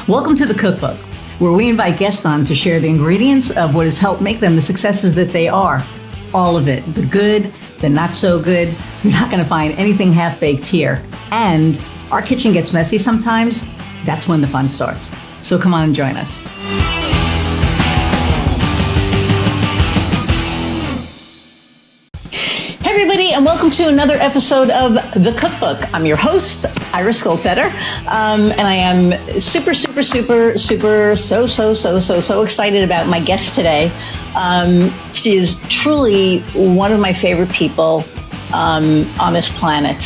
Welcome to the Cookbook, where we invite guests on to share the ingredients of what has helped make them the successes that they are. All of it, the good, the not so good. You're not going to find anything half-baked here. And our kitchen gets messy sometimes. That's when the fun starts. So come on and join us. Hey everybody, and welcome to another episode of The Cookbook. I'm your host, Iris Goldfeder, and I am super excited about my guest today. She is truly one of my favorite people on this planet.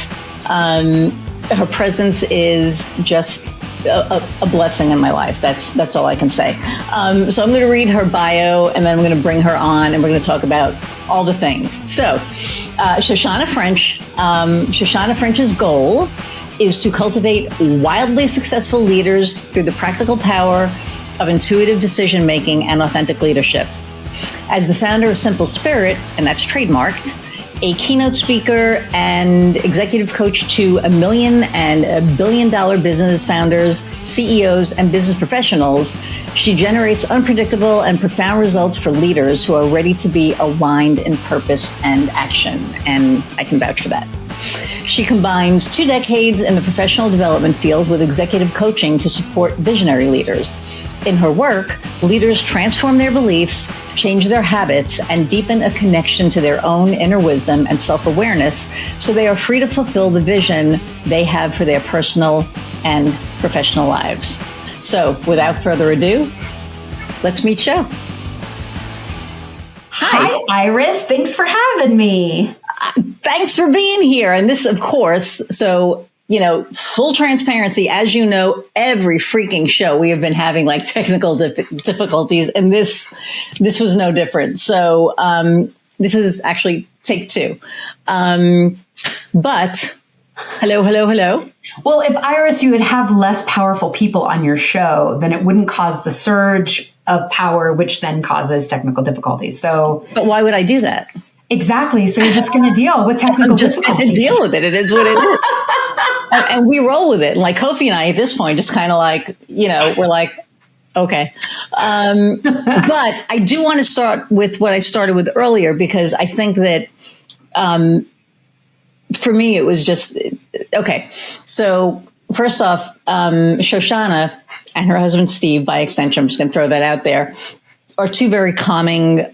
Her presence is just a blessing in my life. That's all I can say. So I'm going to read her bio, and then I'm going to bring her on, and we're going to talk about all the things. So, Shoshana French. Shoshana French's goal is to cultivate wildly successful leaders through the practical power of intuitive decision making and authentic leadership. As the founder of Simple Spirit, and that's trademarked, a keynote speaker and executive coach to $1 million and $1 billion business founders, CEOs, and business professionals, she generates unpredictable and profound results for leaders who are ready to be aligned in purpose and action. And I can vouch for that. She combines 2 decades in the professional development field with executive coaching to support visionary leaders. In her work, leaders transform their beliefs, change their habits, and deepen a connection to their own inner wisdom and self-awareness so they are free to fulfill the vision they have for their personal and professional lives. So, without further ado, let's meet Sho. Hi, Iris. Thanks for having me. Thanks for being here. And this, of course, so, full transparency, as you know, every freaking show we have been having like technical difficulties, and this was no different. So this is actually take 2. But hello. Well, if Iris, you would have less powerful people on your show, then it wouldn't cause the surge of power, which then causes technical difficulties. So, but why would I do that? Exactly. So you're just going to deal with technical difficulties. I'm just going to deal with it. It is what it is. And we roll with it. And like Kofi and I at this point, just kind of like, we're like, okay. But I do want to start with what I started with earlier, because I think that for me, it was just, okay. So first off, Shoshana and her husband, Steve, by extension, I'm just going to throw that out there, are 2 very calming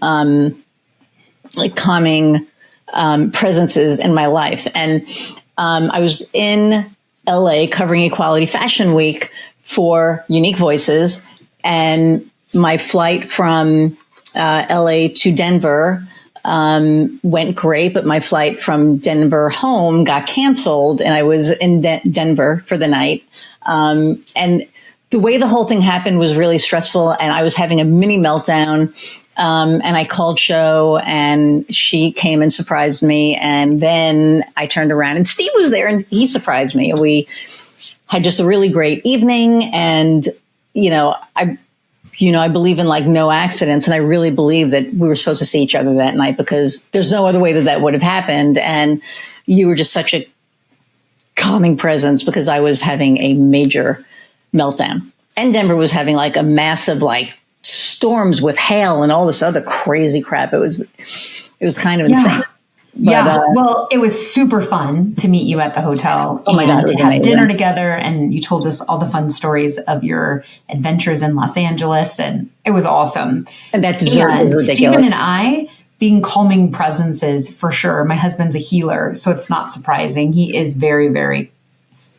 presences in my life. And I was in LA covering Equality Fashion Week for Unique Voices, and my flight from LA to Denver went great, but my flight from Denver home got canceled, and I was in Denver for the night. And the way the whole thing happened was really stressful, and I was having a mini meltdown. And I called Sho, and she came and surprised me. And then I turned around, and Steve was there, and he surprised me. And we had just a really great evening. And, I believe in like no accidents. And I really believe that we were supposed to see each other that night, because there's no other way that would have happened. And you were just such a calming presence, because I was having a major meltdown. And Denver was having like a massive, storms with hail and all this other crazy crap. It was kind of insane. But, well, it was super fun to meet you at the hotel. Oh my God, to have dinner together, and you told us all the fun stories of your adventures in Los Angeles, and it was awesome. And that dessert was ridiculous. Stephen and I being calming presences for sure. My husband's a healer, so it's not surprising. He is very, very.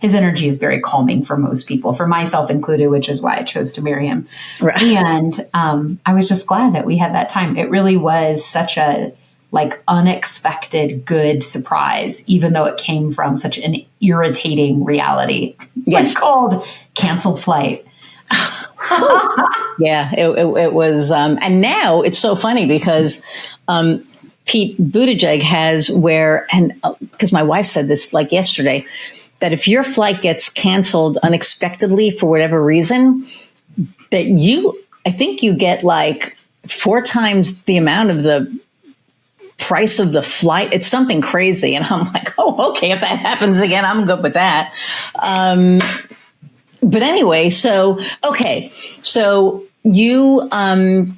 His energy is very calming for most people, for myself included, which is why I chose to marry him. Right. And I was just glad that we had that time. It really was such a unexpected good surprise, even though it came from such an irritating reality. Yes. It's called canceled flight. Yeah, it was. And now it's so funny because Pete Buttigieg has because my wife said this yesterday, that if your flight gets canceled unexpectedly for whatever reason, that I think you get 4 times the amount of the price of the flight. It's something crazy. And I'm like, oh, okay, if that happens again, I'm good with that. But anyway, so, okay. So you, have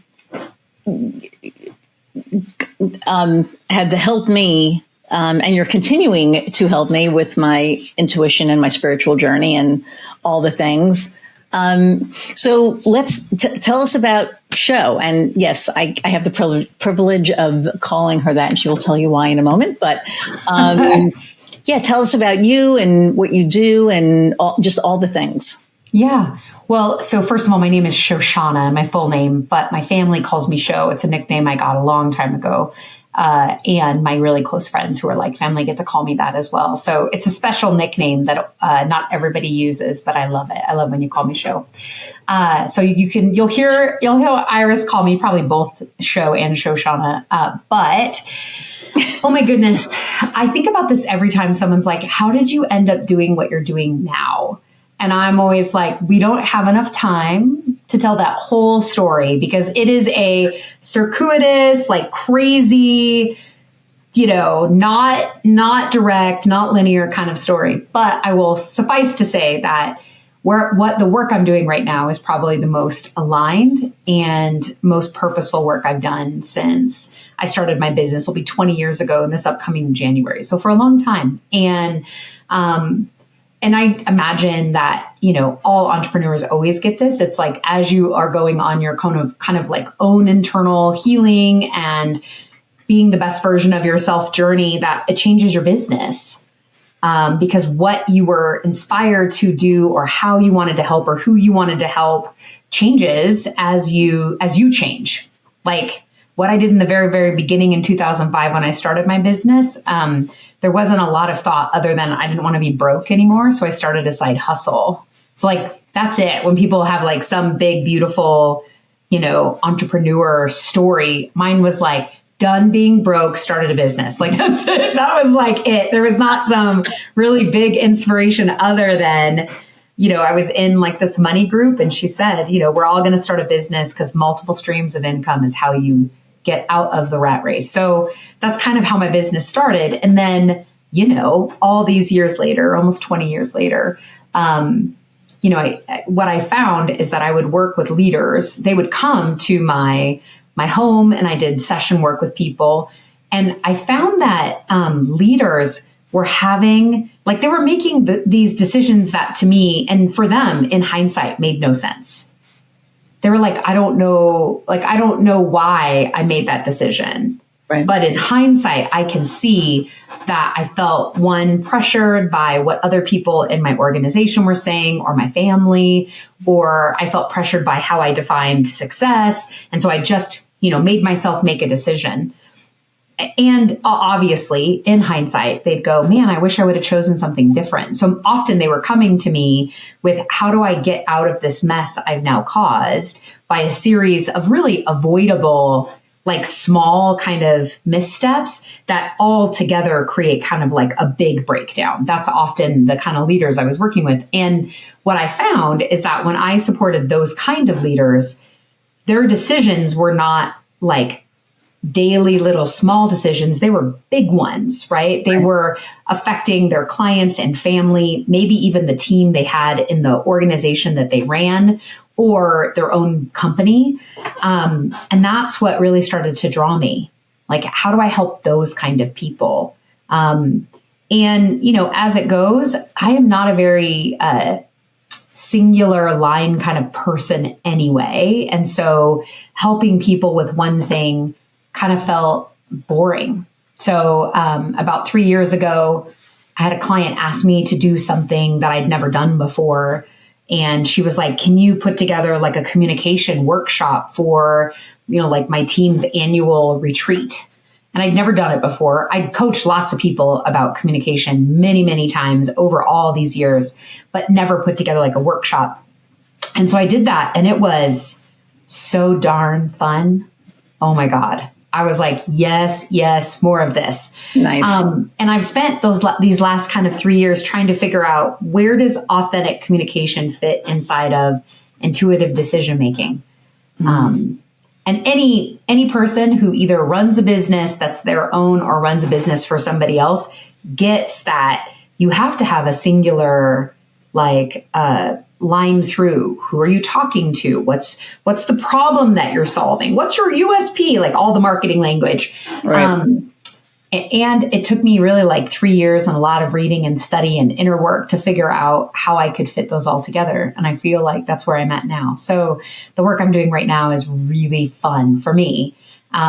helped me, and you're continuing to help me with my intuition and my spiritual journey and all the things. So let's tell us about Sho. And yes, I have the privilege of calling her that, and she will tell you why in a moment. But yeah, tell us about you and what you do and just all the things. Yeah. Well, so first of all, my name is Shoshanna, my full name, but my family calls me Sho. It's a nickname I got a long time ago. And my really close friends who are like family get to call me that as well. So it's a special nickname that not everybody uses, but I love it. I love when you call me Sho. So you'll hear Iris call me probably both Sho and Shoshanna. But oh my goodness, I think about this every time someone's like, how did you end up doing what you're doing now? And I'm always like, we don't have enough time to tell that whole story because it is a circuitous, like crazy, not direct, not linear kind of story. But I will suffice to say that what the work I'm doing right now is probably the most aligned and most purposeful work I've done since I started my business. It'll be 20 years ago in this upcoming January. So for a long time. And I imagine that, all entrepreneurs always get this. It's like, as you are going on your kind of like own internal healing and being the best version of yourself journey, that it changes your business. Because what you were inspired to do or how you wanted to help or who you wanted to help changes as you change. Like what I did in the very, very beginning in 2005 when I started my business, there wasn't a lot of thought other than I didn't want to be broke anymore. So I started a side hustle. So like, that's it. When people have like some big, beautiful, entrepreneur story, mine was like, done being broke, started a business. Like that's it. That was like it. There was not some really big inspiration other than, I was in like this money group and she said, we're all going to start a business because multiple streams of income is how you get out of the rat race. So that's kind of how my business started. And then, all these years later, almost 20 years later, what I found is that I would work with leaders. They would come to my home and I did session work with people. And I found that leaders were they were making these decisions that to me and for them in hindsight made no sense. They were like, I don't know why I made that decision. Right. But in hindsight, I can see that I felt pressured by what other people in my organization were saying or my family, or I felt pressured by how I defined success. And so I just, made myself make a decision. And obviously, in hindsight, they'd go, man, I wish I would have chosen something different. So often they were coming to me with, how do I get out of this mess I've now caused by a series of really avoidable, like small kind of missteps that all together create kind of like a big breakdown. That's often the kind of leaders I was working with. And what I found is that when I supported those kind of leaders, their decisions were not like daily little small decisions. They were big ones, right? They were affecting their clients and family, maybe even the team they had in the organization that they ran or their own company. And that's what really started to draw me. Like, how do I help those kind of people? And, as it goes, I am not a very singular line kind of person anyway. And so helping people with one thing kind of felt boring. So about 3 years ago, I had a client ask me to do something that I'd never done before. And she was like, can you put together like a communication workshop for, like my team's annual retreat? And I'd never done it before. I'd coached lots of people about communication many, many times over all these years, but never put together like a workshop. And so I did that and it was so darn fun. Oh my God. I was like, yes, more of this. Nice. And I've spent these last kind of 3 years trying to figure out, where does authentic communication fit inside of intuitive decision making? And any person who either runs a business that's their own or runs a business for somebody else gets that you have to have a singular like line through. Who are you talking to? What's the problem that you're solving? What's your USP? Like all the marketing language. Right. And it took me really like 3 years and a lot of reading and study and inner work to figure out how I could fit those all together. And I feel like that's where I'm at now. So the work I'm doing right now is really fun for me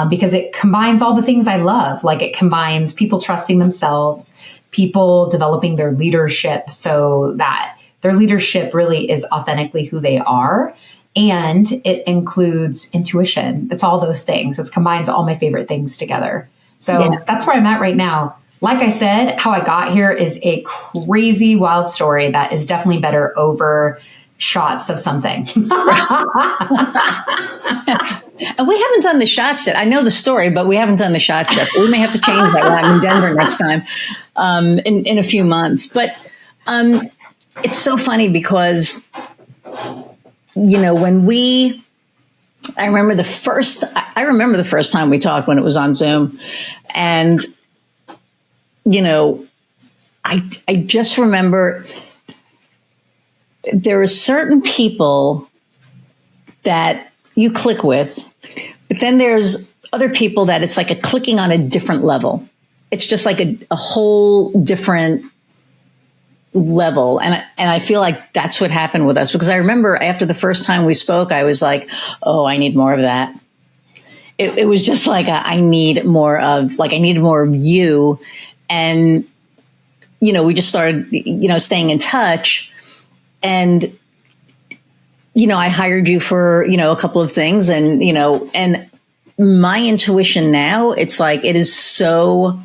because it combines all the things I love. Like it combines people trusting themselves, people developing their leadership so that their leadership really is authentically who they are. And it includes intuition. It's all those things. It combines all my favorite things together. So that's where I'm at right now. Like I said, how I got here is a crazy, wild story that is definitely better over shots of something. And we haven't done the shots yet. I know the story, but we haven't done the shots yet. We may have to change that when I'm in Denver next time in a few months. But it's so funny because, when I remember the first time we talked when it was on Zoom. And, I just remember there are certain people that you click with, but then there's other people that it's like a clicking on a different level. It's just like a whole different level. And I feel like that's what happened with us, because I remember after the first time we spoke, I was like, oh, I need more of that. It was just like, I needed more of you. And, we just started, staying in touch. And, I hired you for, a couple of things and, and my intuition now, it's like, it is so,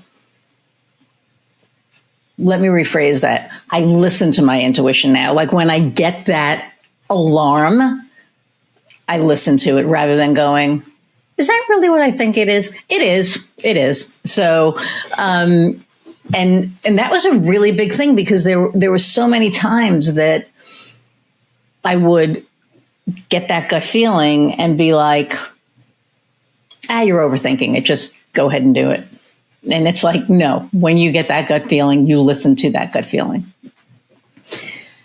let me rephrase that. I listen to my intuition now. Like when I get that alarm, I listen to it rather than going, is that really what I think it is? It is. It is. So, and that was a really big thing because there were so many times that I would get that gut feeling and be like, you're overthinking it. Just go ahead and do it. And it's like, no, when you get that gut feeling, you listen to that gut feeling.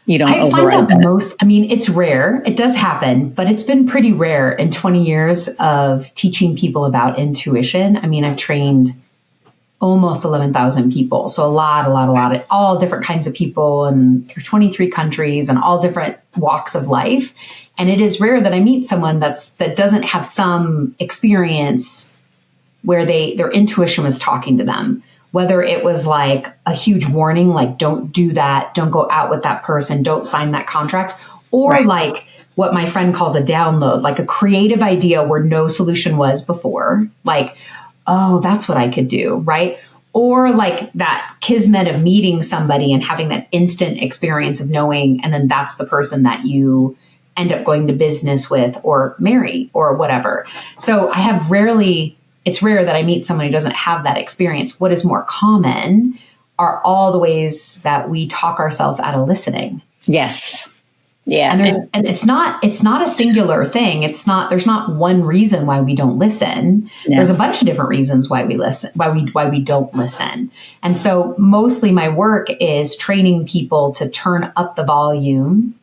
You don't override that. It's rare. It does happen, but it's been pretty rare in 20 years of teaching people about intuition. I've trained almost 11,000 people. So a lot, all different kinds of people in 23 countries and all different walks of life. And it is rare that I meet someone that doesn't have some experience where their intuition was talking to them. Whether it was like a huge warning, like don't do that, don't go out with that person, don't sign that contract, or like what my friend calls a download, like a creative idea where no solution was before, like, oh, that's what I could do, right? Or like that kismet of meeting somebody and having that instant experience of knowing, and then that's the person that you end up going to business with or marry or whatever. So it's rare that I meet someone who doesn't have that experience. What is more common are all the ways that we talk ourselves out of listening. Yes. Yeah. And it's not a singular thing. There's not one reason why we don't listen. No. There's a bunch of different reasons why we listen, why we don't listen. And so mostly my work is training people to turn up the volume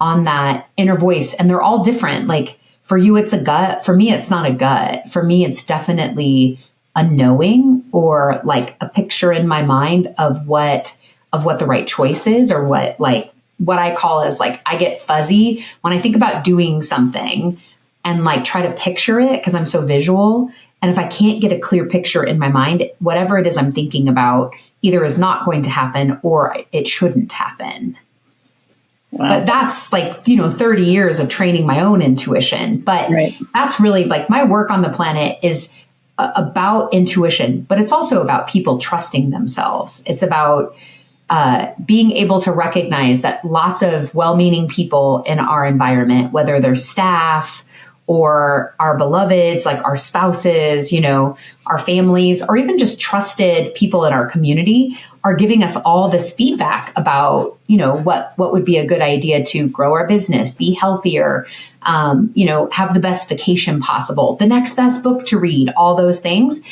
on that inner voice. And they're all different. Like, for you, it's a gut. For me, it's not a gut. For me, it's definitely a knowing or like a picture in my mind of what the right choice is, or what I call is like, I get fuzzy when I think about doing something and like try to picture it because I'm so visual. And if I can't get a clear picture in my mind, whatever it is I'm thinking about either is not going to happen or it shouldn't happen. Wow. But that's like, 30 years of training my own intuition. But That's really like my work on the planet is about intuition, but it's also about people trusting themselves. It's about being able to recognize that lots of well-meaning people in our environment, whether they're staff or our beloveds, like our spouses, our families, or even just trusted people in our community, are giving us all this feedback about, what would be a good idea to grow our business, be healthier, have the best vacation possible, the next best book to read, all those things.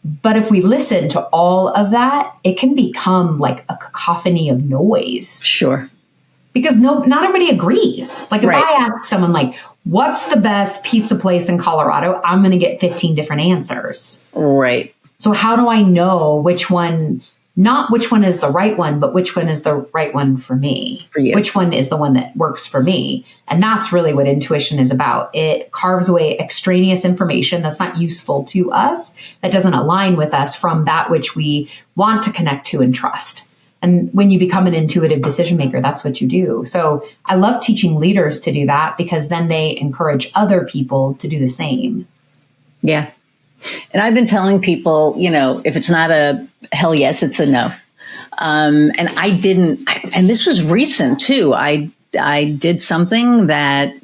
But if we listen to all of that, it can become like a cacophony of noise. Sure. because not everybody agrees. Like if Right. I ask someone like, what's the best pizza place in Colorado? I'm going to get 15 different answers. Right. So how do I know which one, not which one is the right one, but which one is the right one for me? For you. Which one is the one that works for me? And that's really what intuition is about. It carves away extraneous information that's not useful to us, that doesn't align with us from that which we want to connect to and trust. And when you become an intuitive decision maker, that's what you do. So I love teaching leaders to do that because then they encourage other people to do the same. Yeah. And I've been telling people, if it's not a hell yes, it's a no. And and this was recent too. I did something that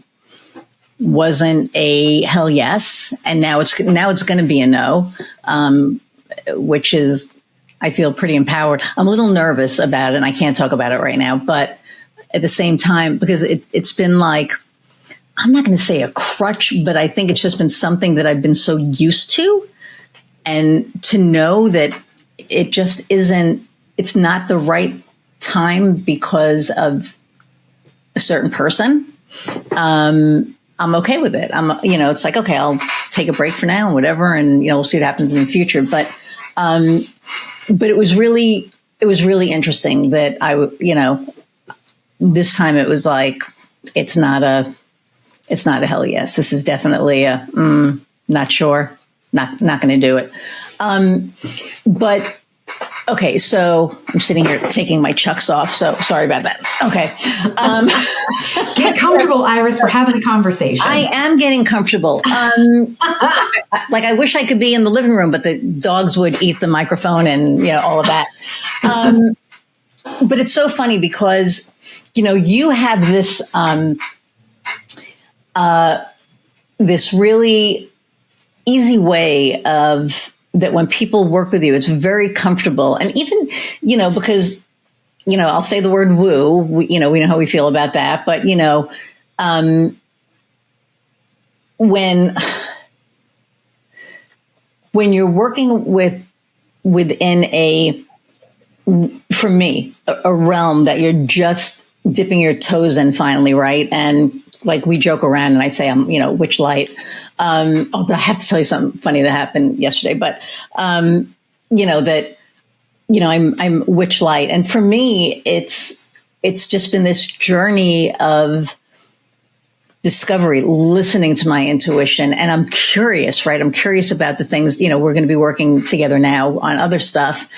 wasn't a hell yes, and now it's going to be a no, which is, I feel pretty empowered. I'm a little nervous about it, and I can't talk about it right now. But at the same time, because it's been like, I'm not going to say a crutch, but I think it's just been something that I've been so used to. And to know that it just isn't, it's not the right time because of a certain person, I'm okay with it. It's like, okay, I'll take a break for now and whatever. And, we'll see what happens in the future. But it was really interesting that this time it was like, it's not a hell yes. This is definitely a not sure, not going to do it. But okay, so I'm sitting here taking my Chucks off. So sorry about that. Okay. Get comfortable, Iris. We're having a conversation. I am getting comfortable. I wish I could be in the living room, but the dogs would eat the microphone and all of that. But it's so funny because you have this this really easy way of that when people work with you, it's very comfortable. And even, because, I'll say the word woo, we know how we feel about that. But, when you're working within for me, a realm that you're just dipping your toes in finally, right? And like we joke around and I say, I'm, witch light. But I have to tell you something funny that happened yesterday, but, I'm witch light. And for me, it's just been this journey of discovery, listening to my intuition. And I'm curious, right? I'm curious about the things, we're going to be working together now on other stuff.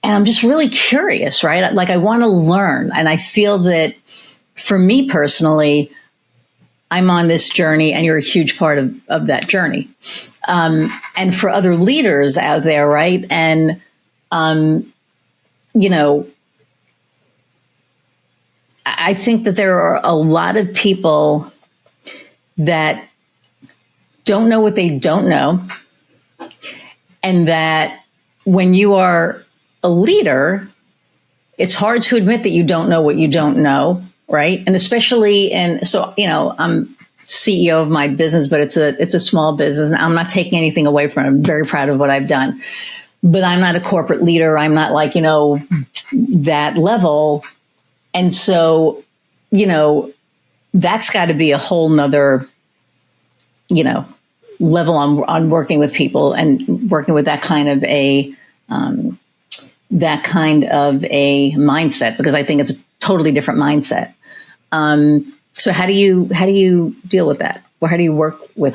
And I'm just really curious, right? Like I want to learn. And I feel that for me personally, I'm on this journey and you're a huge part of that journey. And for other leaders out there, right? And, I think that there are a lot of people that don't know what they don't know. And that when you are a leader, it's hard to admit that you don't know what you don't know. Right. And especially, I'm CEO of my business, but it's a small business and I'm not taking anything away from it. I'm very proud of what I've done, but I'm not a corporate leader. I'm not like, that level. And so, that's got to be a whole nother, level on working with people and working with that kind of a mindset, because I think it's a totally different mindset. So how do you deal with that? Or how do you work with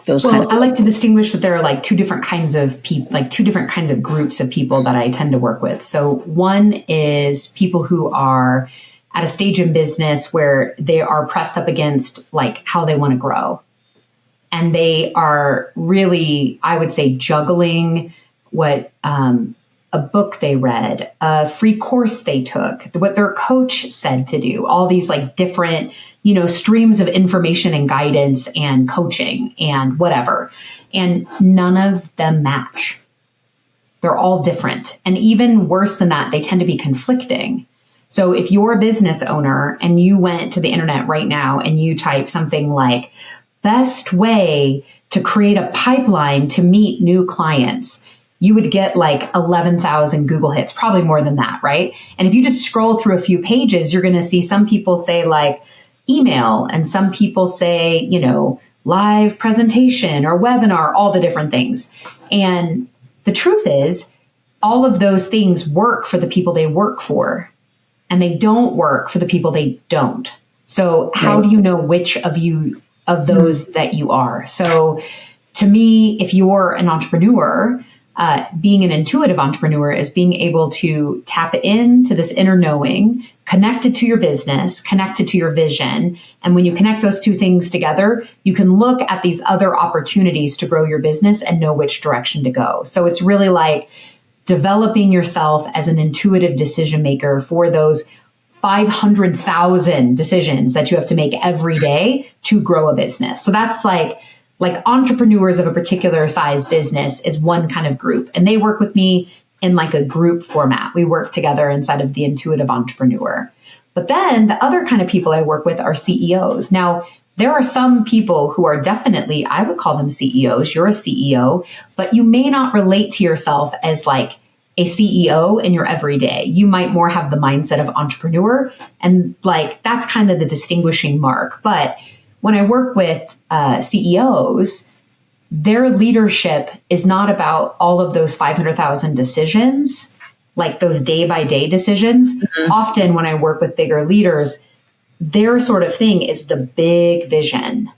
those kind of I like to distinguish that there are like two different kinds of people, like two different kinds of groups of people that I tend to work with. So one is people who are at a stage in business where they are pressed up against like how they want to grow. And they are really, I would say, juggling what a book they read, a free course they took, what their coach said to do, all these like different, streams of information and guidance and coaching and whatever. And none of them match. They're all different. And even worse than that, they tend to be conflicting. So if you're a business owner and you went to the internet right now and you type something like best way to create a pipeline to meet new clients, you would get like 11,000 Google hits, probably more than that, right? And if you just scroll through a few pages, you're going to see some people say like email, and some people say, you know, live presentation or webinar, all the different things. And the truth is, all of those things work for the people they work for, and they don't work for the people they don't. So how do you know which of those that you are? So to me, if you're an entrepreneur, being an intuitive entrepreneur is being able to tap into this inner knowing, connected to your business, connected to your vision. And when you connect those two things together, you can look at these other opportunities to grow your business and know which direction to go. So it's really like developing yourself as an intuitive decision maker for those 500,000 decisions that you have to make every day to grow a business. So that's like entrepreneurs of a particular size business is one kind of group, and they work with me in like a group format. We work together inside of the intuitive entrepreneur. But then the other kind of people I work with are CEOs. Now, there are some people who are definitely, I would call them CEOs. You're a CEO, but you may not relate to yourself as like a CEO in your everyday. You might more have the mindset of entrepreneur, and like that's kind of the distinguishing mark. But when I work with CEOs, their leadership is not about all of those 500,000 decisions, like those day by day decisions. Mm-hmm. Often when I work with bigger leaders, their sort of thing is the big vision.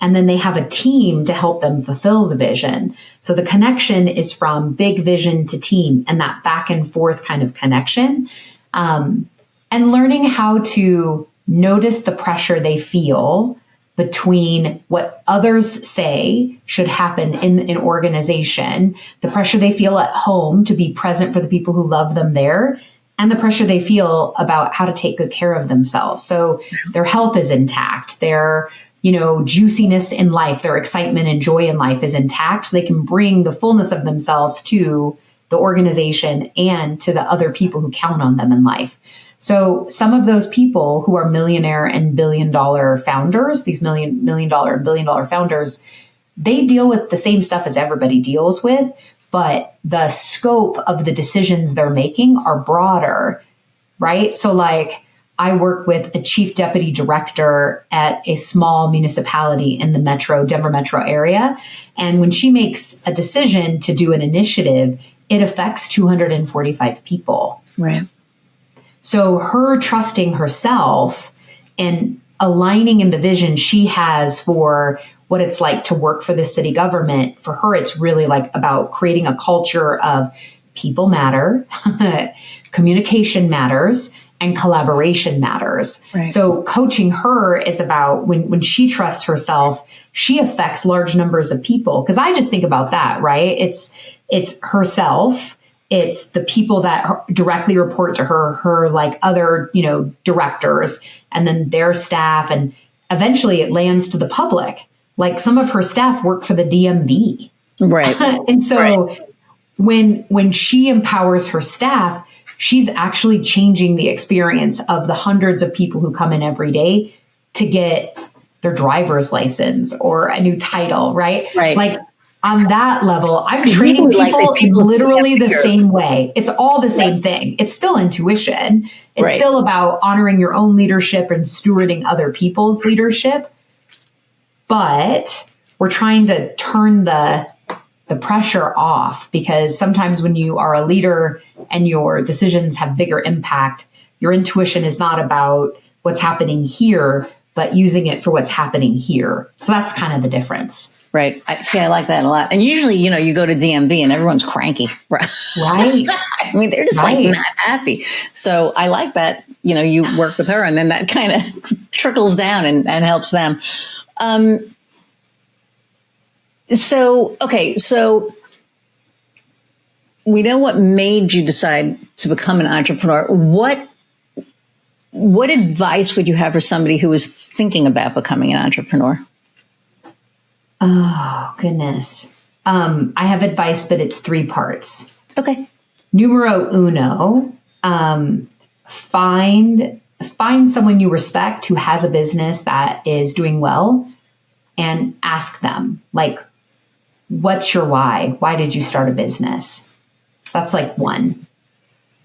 And then they have a team to help them fulfill the vision. So the connection is from big vision to team, and that back and forth kind of connection. And learning how to notice the pressure they feel between what others say should happen in an organization, the pressure they feel at home to be present for the people who love them there, and the pressure they feel about how to take good care of themselves. So their health is intact, their, you know, juiciness in life, their excitement and joy in life is intact. So they can bring the fullness of themselves to the organization and to the other people who count on them in life. So some of those people who are millionaire and billion-dollar founders, these million-dollar and billion-dollar founders, they deal with the same stuff as everybody deals with, but the scope of the decisions they're making are broader, right? So like I work with a chief deputy director at a small municipality in the Denver metro area. And when she makes a decision to do an initiative, it affects 245 people. Right. So her trusting herself and aligning in the vision she has for what it's like to work for the city government, for her, it's really like about creating a culture of people matter, communication matters, and collaboration matters. Right. So coaching her is about when she trusts herself, she affects large numbers of people. Because I just think about that, right? It's herself. It's the people that directly report to her like other, you know, directors, and then their staff. And eventually it lands to the public. Like some of her staff work for the DMV. Right. And so when she empowers her staff, she's actually changing the experience of the hundreds of people who come in every day to get their driver's license or a new title, right? Right. Like, on that level, I'm training people literally the same way. It's all the same thing. It's still intuition. It's still about honoring your own leadership and stewarding other people's leadership. But we're trying to turn the pressure off, because sometimes when you are a leader and your decisions have bigger impact, your intuition is not about what's happening here, but using it for what's happening here. So that's kind of the difference. Right. I like that a lot. And usually, you know, you go to DMV and everyone's cranky. Right. I mean, they're just like not happy. So I like that, you know, you work with her and then that kind of trickles down and helps them. So we know what made you decide to become an entrepreneur. What advice would you have for somebody who is thinking about becoming an entrepreneur? Oh, goodness. I have advice, but it's 3 parts. Okay. Numero uno, find someone you respect who has a business that is doing well and ask them, like, what's your why? Why did you start a business? That's like one.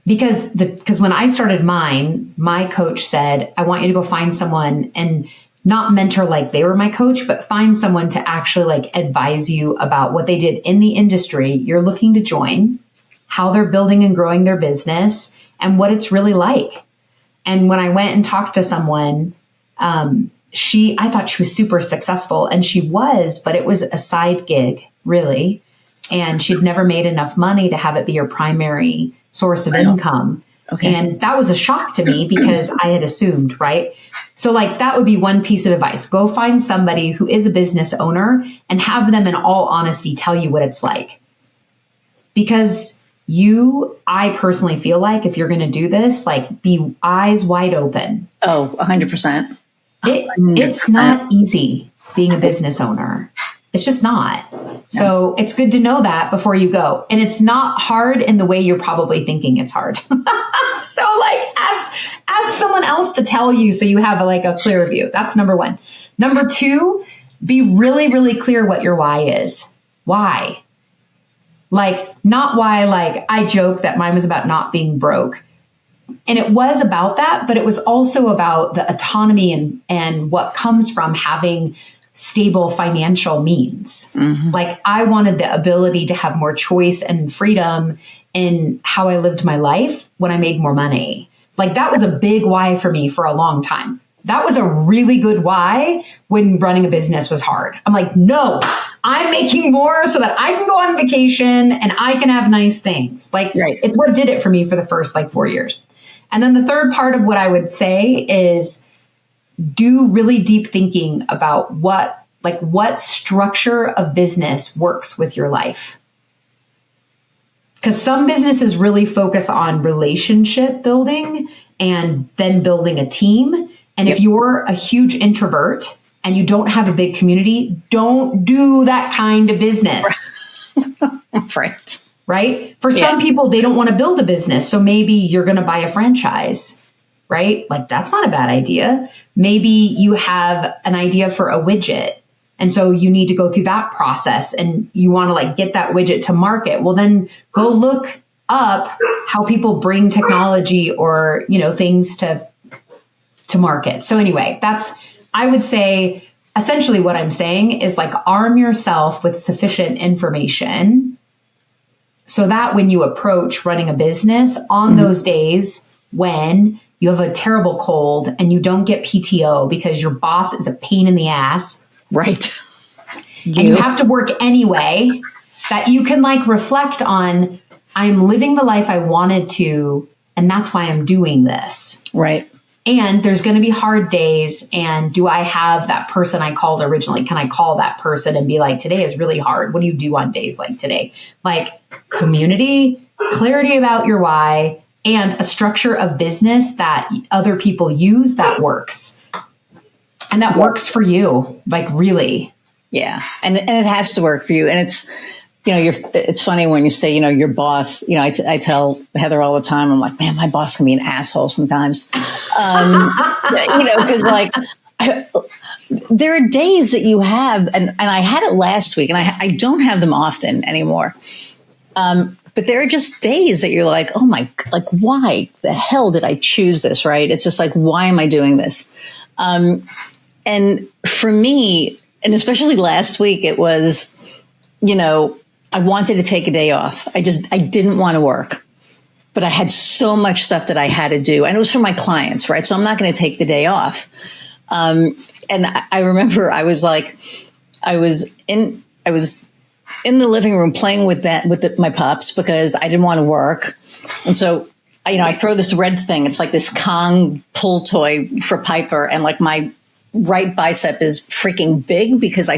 Because when I started mine, my coach said, I want you to go find someone and not mentor like they were my coach, but find someone to actually like advise you about what they did in the industry you're looking to join, how they're building and growing their business, and what it's really like. And when I went and talked to someone, I thought she was super successful, and she was, but it was a side gig, really. And she'd never made enough money to have it be her primary source of income. Okay. And that was a shock to me because I had assumed, right? So like that would be one piece of advice. Go find somebody who is a business owner and have them in all honesty tell you what it's like. Because I personally feel like if you're going to do this, like be eyes wide open. Oh, 100%. It's not easy being a business owner. It's just not. So it's good to know that before you go. And it's not hard in the way you're probably thinking it's hard. So like ask someone else to tell you so you have a clear view. That's number one. Number two, be really, really clear what your why is. Why? Like not why, like I joke that mine was about not being broke. And it was about that, but it was also about the autonomy and what comes from having stable financial means. Mm-hmm. Like I wanted the ability to have more choice and freedom in how I lived my life when I made more money. Like that was a big why for me for a long time. That was a really good why when running a business was hard. I'm like, no, I'm making more so that I can go on vacation and I can have nice things. Like It's what did it for me for the first 4 years. And then the third part of what I would say is do really deep thinking about what structure of business works with your life. Because some businesses really focus on relationship building and then building a team. And if you're a huge introvert and you don't have a big community, don't do that kind of business. Right? For some people, they don't want to build a business. So maybe you're going to buy a franchise, right? Like that's not a bad idea. Maybe you have an idea for a widget. And so you need to go through that process and you want to get that widget to market. Well, then go look up how people bring technology or, things to market. So anyway, I would say essentially what I'm saying is arm yourself with sufficient information so that when you approach running a business on those days when you have a terrible cold and you don't get PTO because your boss is a pain in the ass. Right. And you have to work anyway, that you can reflect on, I'm living the life I wanted to, and that's why I'm doing this. Right. And there's going to be hard days. And do I have that person I called originally? Can I call that person and be like, today is really hard. What do you do on days like today? Community, clarity about your why, and a structure of business that other people use that works. And that works for you, really. Yeah. And it has to work for you. And it's, it's funny when you say, your boss, I tell Heather all the time, I'm like, man, my boss can be an asshole sometimes. Because there are days that you have, and I had it last week, and I don't have them often anymore. But there are just days that you're like, oh my, why the hell did I choose this? Right. It's just why am I doing this? And for me, and especially last week, it was, I wanted to take a day off. I didn't want to work, but I had so much stuff that I had to do, and it was for my clients, right? So I'm not going to take the day off. And I remember I was in the living room playing with my pups because I didn't want to work. And so, I throw this red thing. It's this Kong pull toy for Piper. And my right bicep is freaking big because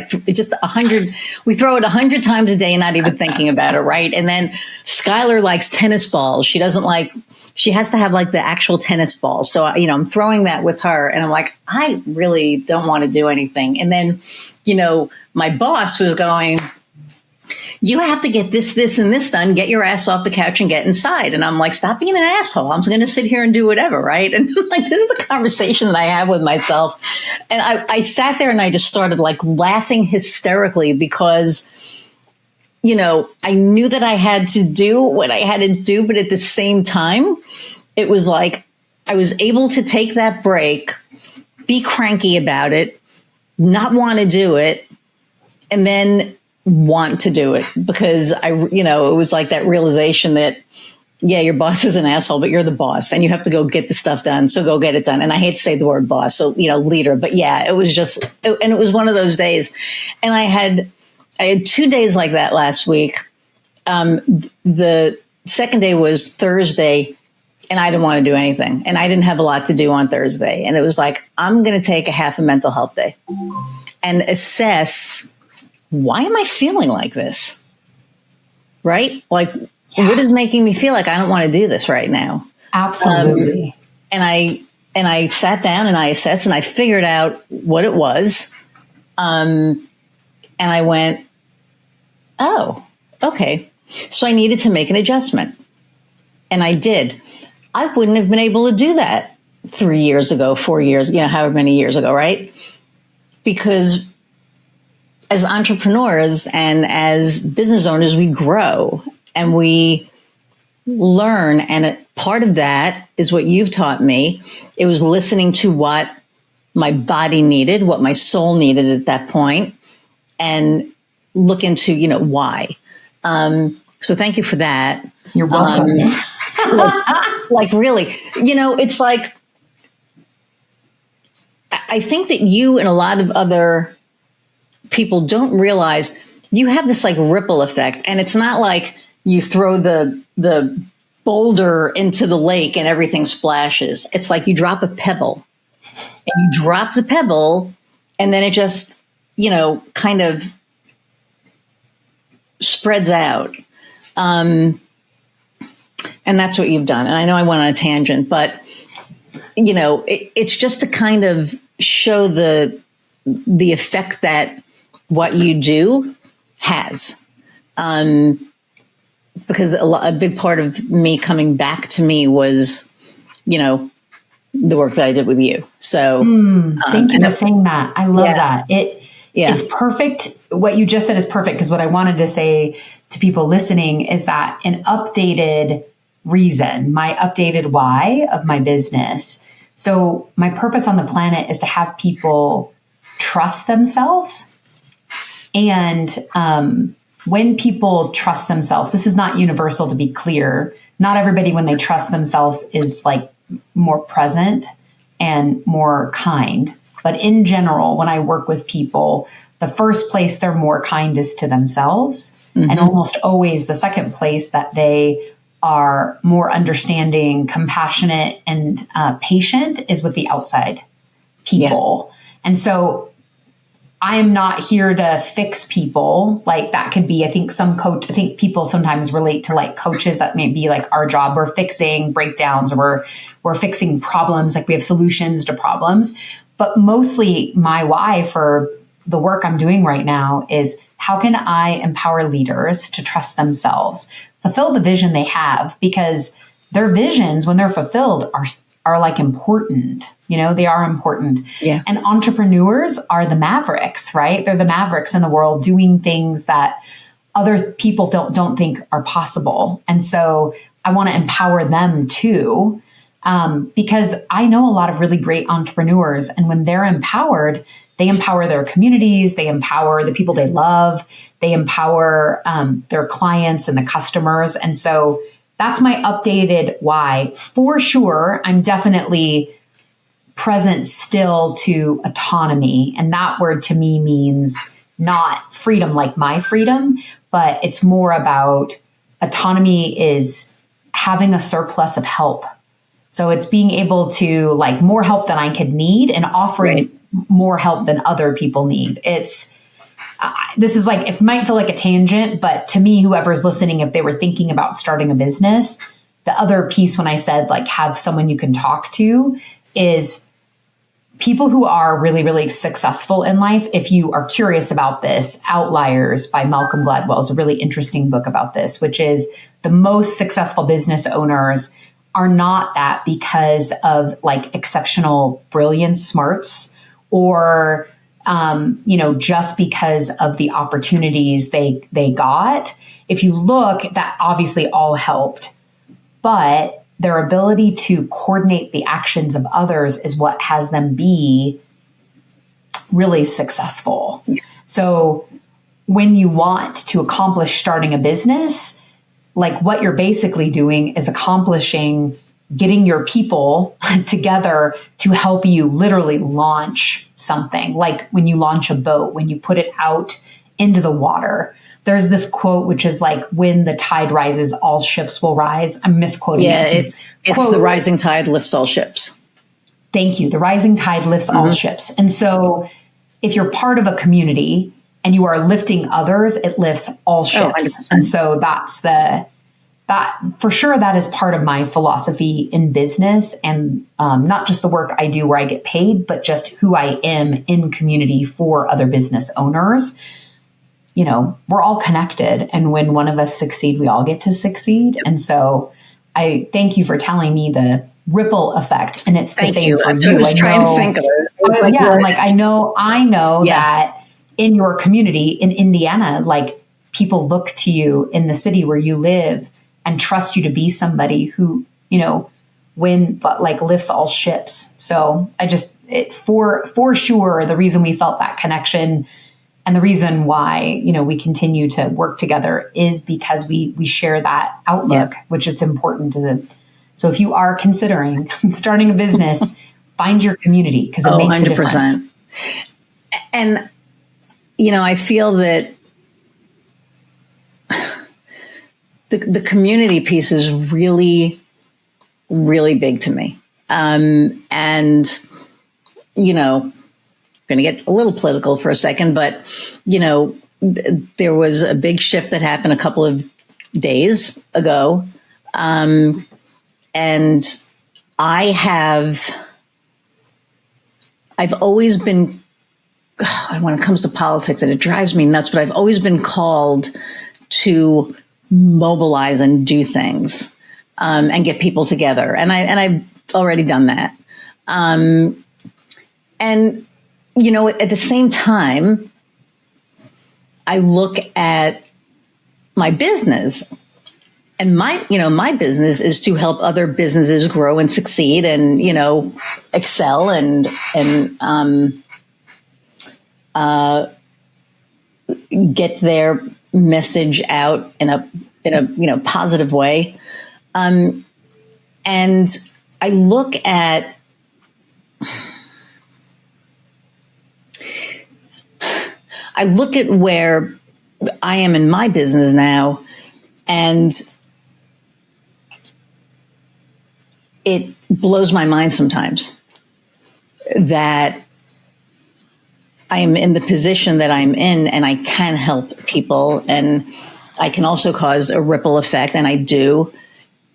we throw it 100 times a day, not even thinking about it. Right. And then Skylar likes tennis balls. She has to have the actual tennis ball. So, I'm throwing that with her and I'm like, I really don't want to do anything. And then, my boss was going, you have to get this, and this done. Get your ass off the couch and get inside. And I'm like, stop being an asshole. I'm going to sit here and do whatever, right? And this is the conversation that I have with myself. And I sat there and I just started laughing hysterically because I knew that I had to do what I had to do, but at the same time, it was like I was able to take that break, be cranky about it, not want to do it, and then want to do it because it was like that realization that, yeah, your boss is an asshole, but you're the boss and you have to go get the stuff done. So go get it done. And I hate to say the word boss. So, leader, but yeah, it was and it was one of those days. And I had 2 days like that last week. The second day was Thursday and I didn't want to do anything. And I didn't have a lot to do on Thursday. And it was like, I'm going to take a half a mental health day and assess, why am I feeling like this? Right? Like, what is making me feel like I don't want to do this right now? Absolutely. And I sat down and I assessed and I figured out what it was. And I went, oh, okay. So I needed to make an adjustment. And I did. I wouldn't have been able to do that 3 years ago, 4 years, however many years ago, right? Because as entrepreneurs and as business owners, we grow and we learn. And part of that is what you've taught me. It was listening to what my body needed, what my soul needed at that point, and look into, why. So thank you for that. You're welcome. Like really, it's like, I think that you and a lot of other people don't realize you have this like ripple effect. And it's not like you throw the boulder into the lake and everything splashes. It's like you drop a pebble and you drop the pebble and then it just, kind of spreads out. And that's what you've done. And I know I went on a tangent, but it's just to kind of show the effect that what you do has. Because a big part of me coming back to me was, the work that I did with you. So thank you for saying that. I love that. It's perfect. What you just said is perfect, because what I wanted to say to people listening is that an updated reason, my updated why of my business. So my purpose on the planet is to have people trust themselves. And when people trust themselves, this is not universal, to be clear. Not everybody, when they trust themselves, is like more present and more kind. But in general, when I work with people, the first place they're more kind is to themselves. Mm-hmm. And almost always the second place that they are more understanding, compassionate, and patient is with the outside people. Yeah. And so I am not here to fix people. Like that could be, I think people sometimes relate to like coaches that may be like our job. We're fixing breakdowns, or we're fixing problems. Like we have solutions to problems. But mostly my why for the work I'm doing right now is, how can I empower leaders to trust themselves, fulfill the vision they have, because their visions, when they're fulfilled, are like important. They are important. Yeah. And entrepreneurs are the mavericks, right? They're the mavericks in the world doing things that other people don't think are possible. And so I want to empower them too, because I know a lot of really great entrepreneurs, and when they're empowered, they empower their communities, they empower the people they love, they empower their clients and the customers. And so that's my updated why. For sure, I'm definitely present still to autonomy. And that word to me means not freedom like my freedom, but it's more about autonomy is having a surplus of help. So it's being able to like more help than I could need and offering more help than other people need. It's this is like, it might feel like a tangent, but to me, whoever's listening, if they were thinking about starting a business, the other piece when I said like have someone you can talk to is people who are really, really successful in life. If you are curious about this, Outliers by Malcolm Gladwell is a really interesting book about this, which is the most successful business owners are not that because of like exceptional brilliance, smarts, or just because of the opportunities they got. If you look, that obviously all helped, but their ability to coordinate the actions of others is what has them be really successful. Yeah. So when you want to accomplish starting a business, like what you're basically doing is accomplishing getting your people together to help you literally launch something. Like when you launch a boat, when you put it out into the water, there's this quote, which is like, when the tide rises, all ships will rise. I'm misquoting it. Yeah, it's the rising tide lifts all ships. Thank you. The rising tide lifts all ships. And so if you're part of a community and you are lifting others, it lifts all ships. And so that for sure, that is part of my philosophy in business, and not just the work I do where I get paid, but just who I am in community for other business owners. We're all connected. And when one of us succeed, we all get to succeed. Yep. And so I thank you for telling me the ripple effect. And it's the same for you. I was trying to think of it. I know that in your community in Indiana, like people look to you in the city where you live and trust you to be somebody who, lifts all ships. So for sure, the reason we felt that connection and the reason why, we continue to work together is because we share that outlook, which it's important to. So if you are considering starting a business, find your community, because it makes 100%. A difference. And, I feel that the community piece is really, really big to me. Going to get a little political for a second, but, there was a big shift that happened a couple of days ago. And I've always been, when it comes to politics, and it drives me nuts, but I've always been called to mobilize and do things, and get people together. And I've already done that. At the same time, I look at my business, and my business is to help other businesses grow and succeed and, excel and get their message out in a positive way. And I look at where I am in my business now, and it blows my mind sometimes that I am in the position that I'm in, and I can help people, and I can also cause a ripple effect, and I do,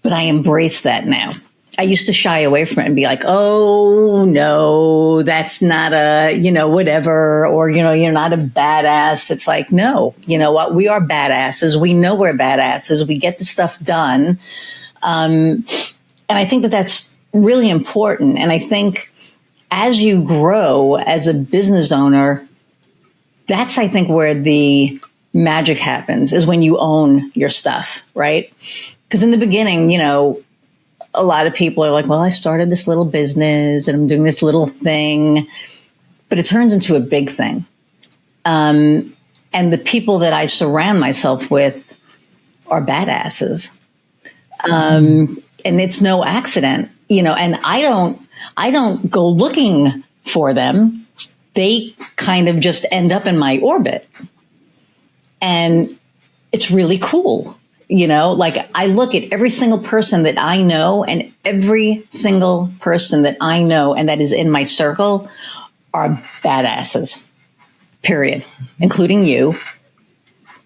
but I embrace that now. I used to shy away from it and be like, oh, no, that's not whatever, or, you're not a badass. It's like, no, you know what? We are badasses. We know we're badasses. We get the stuff done. And I think that that's really important. And I think as you grow as a business owner, that's, I think, where the magic happens, is when you own your stuff, right? Because in the beginning, a lot of people are like, well, I started this little business and I'm doing this little thing, but it turns into a big thing. And the people that I surround myself with are badasses. And it's no accident, and I don't go looking for them. They kind of just end up in my orbit, and it's really cool. I look at every single person that I know, and every single person that I know and that is in my circle are badasses, period, including you.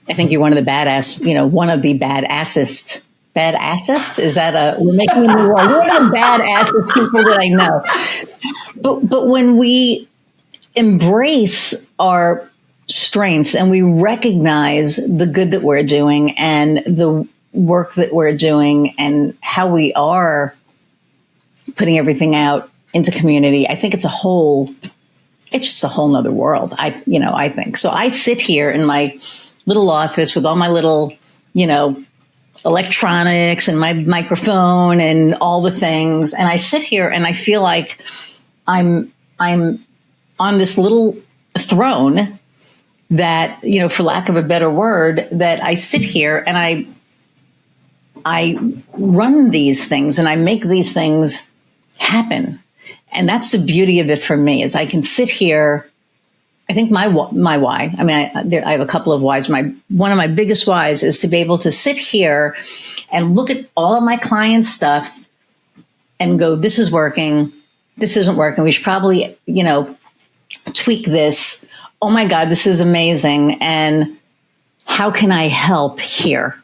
I think you're one of the one of the badassest. Badassest? Is that we're making a new word. You're one of the badassest people that I know. But when we embrace our strengths and we recognize the good that we're doing and the work that we're doing and how we are putting everything out into community, I think it's it's just a whole nother world. I think. So I sit here in my little office with all my little, electronics and my microphone and all the things. And I sit here and I feel like I'm on this little throne that, for lack of a better word, that I sit here and I run these things and I make these things happen. And that's the beauty of it for me, is I can sit here. I think my why, I mean, I have a couple of whys. One of my biggest whys is to be able to sit here and look at all of my clients' stuff and go, this is working. This isn't working. We should probably, tweak this. Oh my God, this is amazing. And how can I help here?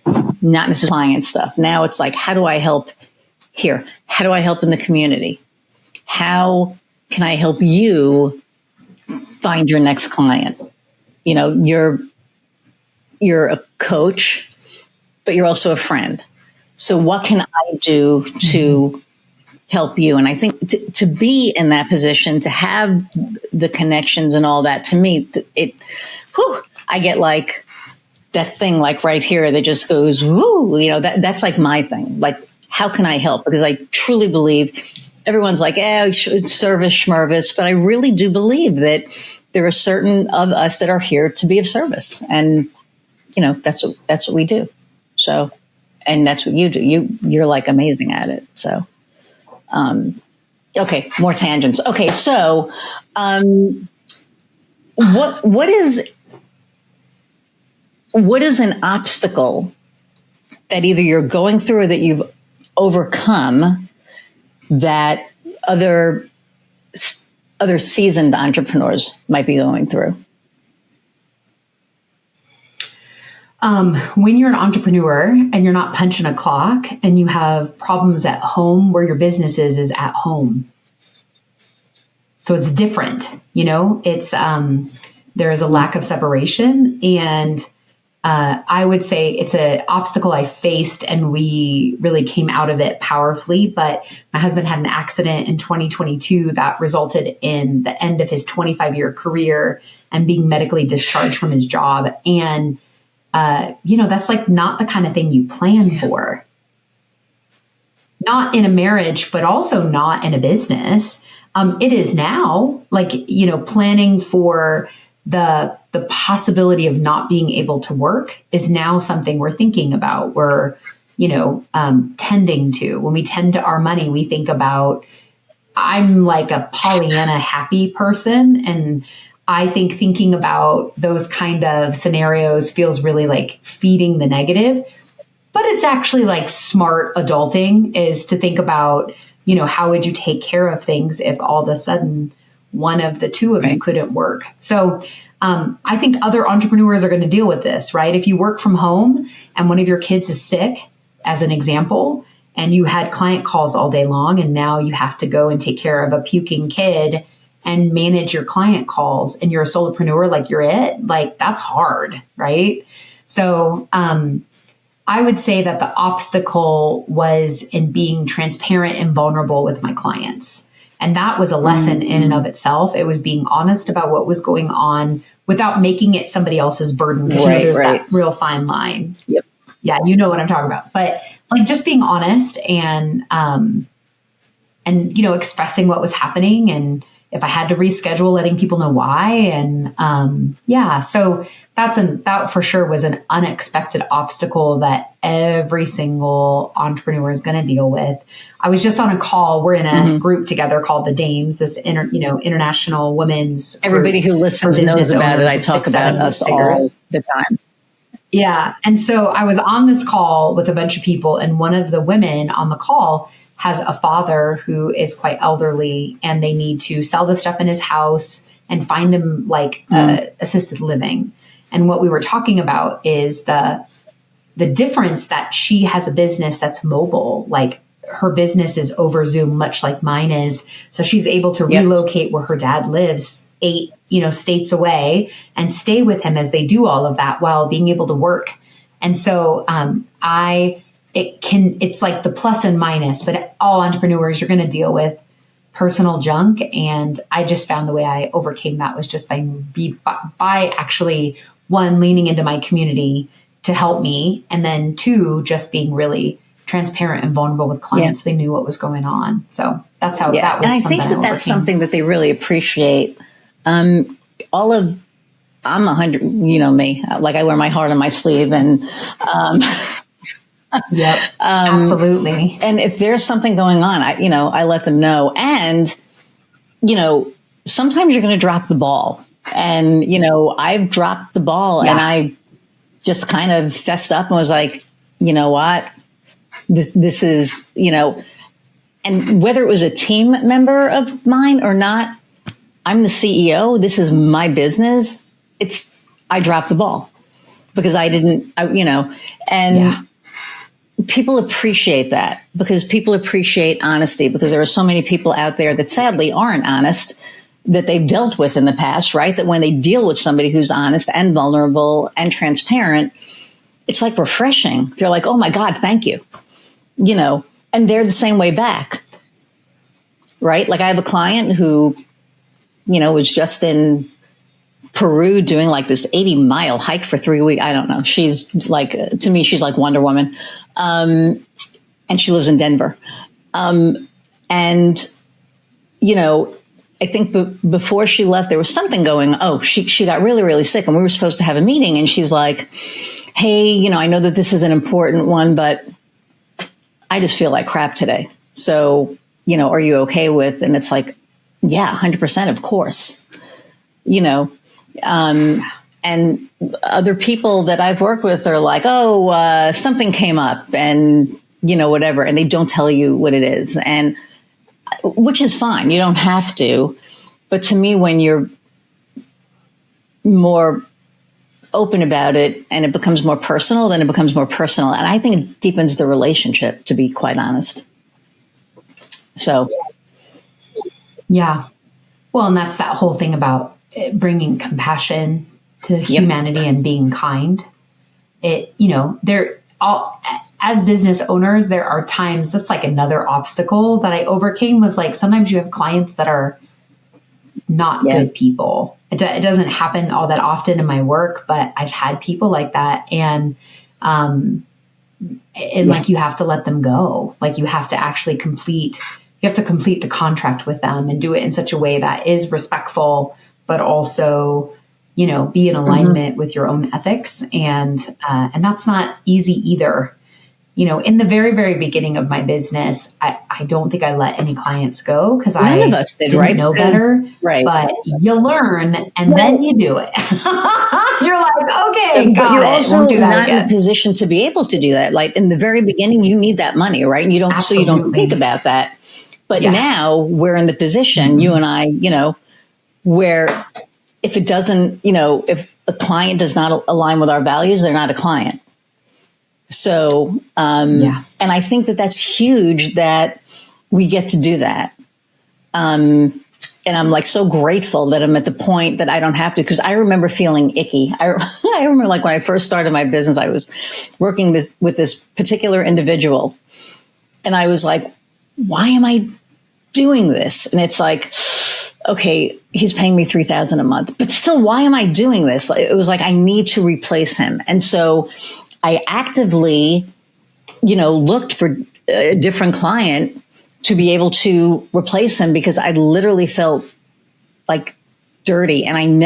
Not necessarily client stuff. Now it's like, how do I help here? How do I help in the community? How can I help you find your next client? You're a coach, but you're also a friend. So what can I do to help you? And I think to be in that position, to have the connections and all that, to me, I get like that thing like right here that just goes, woo, that's like my thing. Like, how can I help? Because I truly believe everyone's like, service schmervice, but I really do believe that there are certain of us that are here to be of service. And, that's what we do. So, and that's what you do. You're like amazing at it. So, okay, more tangents. Okay. So, what is an obstacle that either you're going through or that you've overcome that other seasoned entrepreneurs might be going through? When you're an entrepreneur and you're not punching a clock and you have problems at home, where your business is at home. So it's different, it's, there is a lack of separation, and I would say it's an obstacle I faced, and we really came out of it powerfully. But my husband had an accident in 2022 that resulted in the end of his 25-year career and being medically discharged from his job. And, that's like not the kind of thing you plan for. Not in a marriage, but also not in a business. It is now, like, planning for the possibility of not being able to work is now something we're thinking about. We're, tending to. When we tend to our money, we think about, I'm like a Pollyanna happy person. And I think thinking about those kind of scenarios feels really like feeding the negative. But it's actually like smart adulting is to think about, how would you take care of things if all of a sudden one of the two of you couldn't work? So I think other entrepreneurs are going to deal with this, right? If you work from home and one of your kids is sick, as an example, and you had client calls all day long, and now you have to go and take care of a puking kid and manage your client calls, and you're a solopreneur, like that's hard, right? So I would say that the obstacle was in being transparent and vulnerable with my clients. And that was a lesson in and of itself. It was being honest about what was going on without making it somebody else's burden. Because there's that real fine line. Yep. Yeah, you know what I'm talking about. But like just being honest and expressing what was happening, and if I had to reschedule, letting people know why. And so that for sure was an unexpected obstacle that every single entrepreneur is going to deal with. I was just on a call. We're in a group together called the Dames, this international women's group. Everybody who listens knows about it. I talk about us all the time. Yeah. And so I was on this call with a bunch of people, and one of the women on the call has a father who is quite elderly, and they need to sell the stuff in his house and find him assisted living. And what we were talking about is the difference that she has a business that's mobile, like her business is over Zoom, much like mine is. So she's able to relocate where her dad lives 8 states away and stay with him as they do all of that while being able to work. And so it's like the plus and minus, but all entrepreneurs, you're going to deal with personal junk. And I just found the way I overcame that was just by actually, one, leaning into my community to help me. And then two, just being really transparent and vulnerable with clients. Yeah. They knew what was going on. So that's how that was. And I think that's something that they really appreciate. I'm 100, you know me, like I wear my heart on my sleeve and, yep, absolutely. And if there's something going on, I let them know. And, sometimes you're going to drop the ball. And, I've dropped the ball and I just kind of fessed up and was like, you know what, this is, and whether it was a team member of mine or not, I'm the CEO. This is my business. I dropped the ball because people appreciate that because people appreciate honesty because there are so many people out there that sadly aren't honest that they've dealt with in the past, right? That when they deal with somebody who's honest and vulnerable and transparent, it's like refreshing. They're like, oh my God, thank you. And they're the same way back, right? Like I have a client who, was just in Peru doing like this 80-mile hike for 3 weeks. I don't know. She's like, to me, she's like Wonder Woman. And she lives in Denver. And, I think before she left, there was something going, she got really, really sick and we were supposed to have a meeting. And she's like, hey, I know that this is an important one, but I just feel like crap today. So, are you okay with? And it's like, yeah, 100%, of course, and other people that I've worked with are like, something came up and, whatever. And they don't tell you what it is. And which is fine. You don't have to. But to me, when you're more open about it and it becomes more personal, then it becomes more personal. And I think it deepens the relationship, to be quite honest. So. Yeah. Well, and that's that whole thing about bringing compassion to humanity and being kind. As business owners, there are times that's like another obstacle that I overcame was like, sometimes you have clients that are not good people. It doesn't happen all that often in my work, but I've had people like that. And like, you have to let them go. Like you have to actually complete the contract with them and do it in such a way that is respectful, but also, be in alignment with your own ethics. And that's not easy either. In the very, very beginning of my business, I don't think I let any clients go because none of us did, right? Know better. Right. But you learn and then you do it. You're like, okay, but you're also not in a position to be able to do that. Like in the very beginning, you need that money, right? And you don't, so you don't think about that. But now we're in the position, you and I, where if it doesn't, if a client does not align with our values, they're not a client. So, and I think that that's huge that we get to do that. And I'm like so grateful that I'm at the point that I don't have to, because I remember feeling icky. I remember like when I first started my business, I was working with this particular individual and I was like, why am I doing this? And it's like, okay, he's paying me $3,000 a month, but still, why am I doing this? It was like, I need to replace him. And so I actively, looked for a different client to be able to replace him because I literally felt like dirty. And